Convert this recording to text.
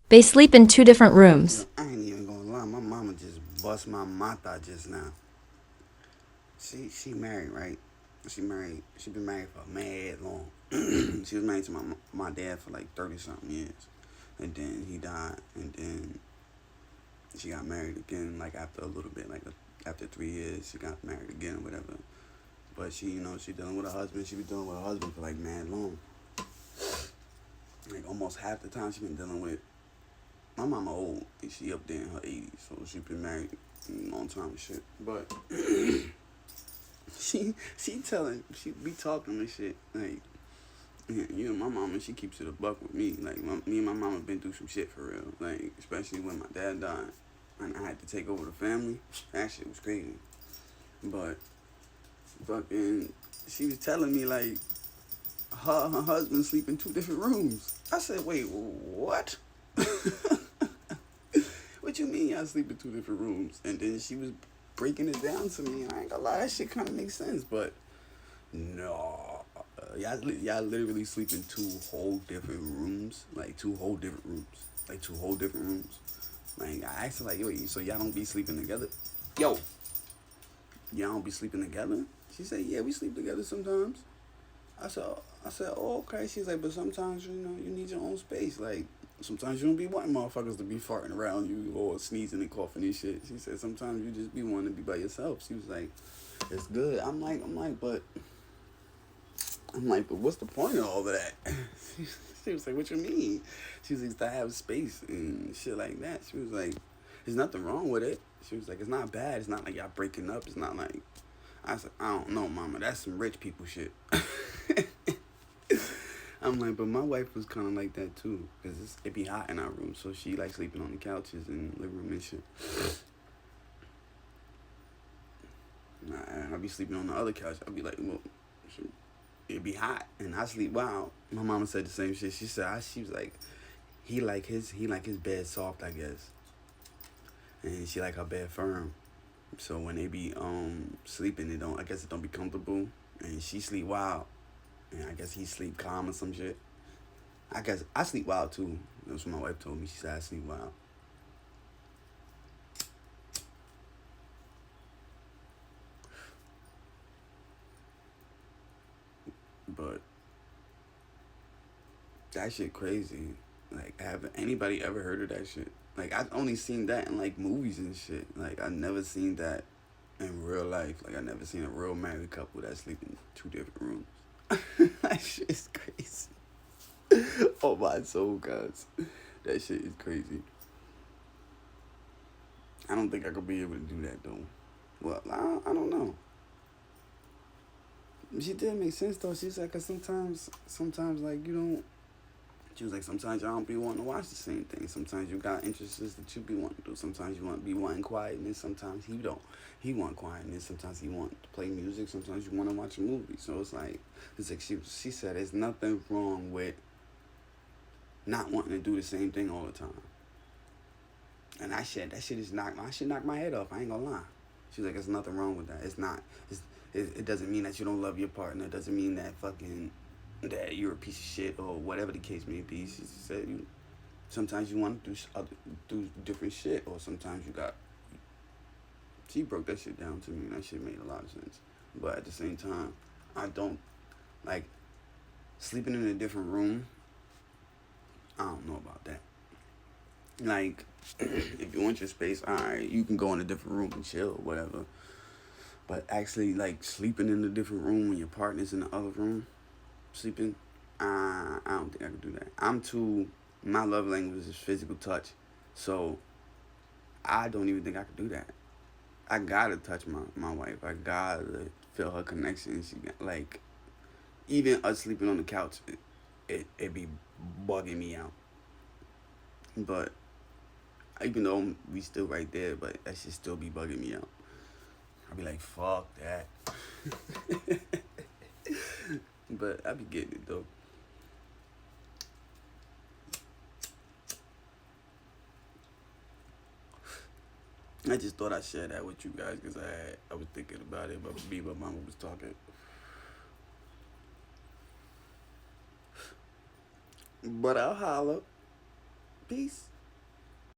They sleep in two different rooms. I ain't even gonna lie. My mama just bust my mata just now. She married, right? She married. She been married for mad long. She was married to my dad for like 30 something years, and then he died, and then she got married again. Like after a little bit, after 3 years, she got married again or whatever. But she, she dealing with her husband. She been dealing with her husband for like mad long. Like almost half the time she been dealing with. My mama old. She up there in her 80s, so she been married a long time and shit. But she be talking and shit like. Yeah, my mama, she keeps it a buck with me. Like, me and my mama been through some shit for real. Like, especially when my dad died and I had to take over the family. That shit was crazy. But, fucking, she was telling me, like, her husband sleep in two different rooms. I said, wait, what? What you mean y'all sleep in two different rooms? And then she was breaking it down to me, and I ain't gonna lie, that shit kind of makes sense, but no. Y'all literally sleep in two whole different rooms. Like, two whole different rooms. Like, two whole different rooms. Like, I asked her, like, yo, so y'all don't be sleeping together? Yo, y'all don't be sleeping together? She said, yeah, we sleep together sometimes. I said, oh, okay. She's like, but sometimes, you need your own space. Like, sometimes you don't be wanting motherfuckers to be farting around you or sneezing and coughing and shit. She said, sometimes you just be wanting to be by yourself. She was like, it's good. But what's the point of all of that? She was like, what you mean? She was like, to have space and shit like that. She was like, there's nothing wrong with it. She was like, it's not bad. It's not like y'all breaking up. It's not like, I said, I don't know, mama. That's some rich people shit. I'm like, but my wife was kind of like that too. Because it be hot in our room. So she like sleeping on the couches and living room and shit. And I be sleeping on the other couch. I be like, well, it'd be hot and I sleep wild. My mama said the same shit. She was like, he like his bed soft, I guess, and she like her bed firm. So when they be sleeping, I guess it don't be comfortable, and she sleep wild, and I guess he sleep calm or some shit. I guess I sleep wild too. That's what my wife told me. She said I sleep wild, but that shit crazy. Like, have anybody ever heard of that shit? Like, I've only seen that in like movies and shit. Like, I never seen that in real life. Like, I never seen a real married couple that sleep in two different rooms. That shit is crazy. Oh my soul, guys. That shit is crazy. I don't think I could be able to do that though. Well, I don't know. She did make sense though. She's like, cause sometimes like you don't. She was like, sometimes y'all don't be wanting to watch the same thing. Sometimes you got interests that you be wanting to do. Sometimes you want to be wanting quietness. Sometimes he don't. He want quietness. Sometimes he want to play music. Sometimes you want to watch a movie. So it's like she said, there's nothing wrong with not wanting to do the same thing all the time. And that shit is knock my head off. I ain't gonna lie. She's like, there's nothing wrong with that. It's not. It doesn't mean that you don't love your partner. It doesn't mean that you're a piece of shit or whatever the case may be. She said sometimes you want to do different shit, or sometimes you got. She broke that shit down to me, and that shit made a lot of sense. But at the same time, I don't like sleeping in a different room. I don't know about that. Like, if you want your space, alright, you can go in a different room and chill, or whatever. But actually, like sleeping in a different room when your partner's in the other room, sleeping, I don't think I could do that. I'm too. My love language is physical touch, so I don't even think I could do that. I gotta touch my wife. I gotta feel her connection. She got, like, even us sleeping on the couch, it be bugging me out. But even though we still right there, but that should still be bugging me out. I be like, fuck that. But I be getting it though. I just thought I'd share that with you guys because I was thinking about it, but me, my mama was talking. But I'll holler. Peace.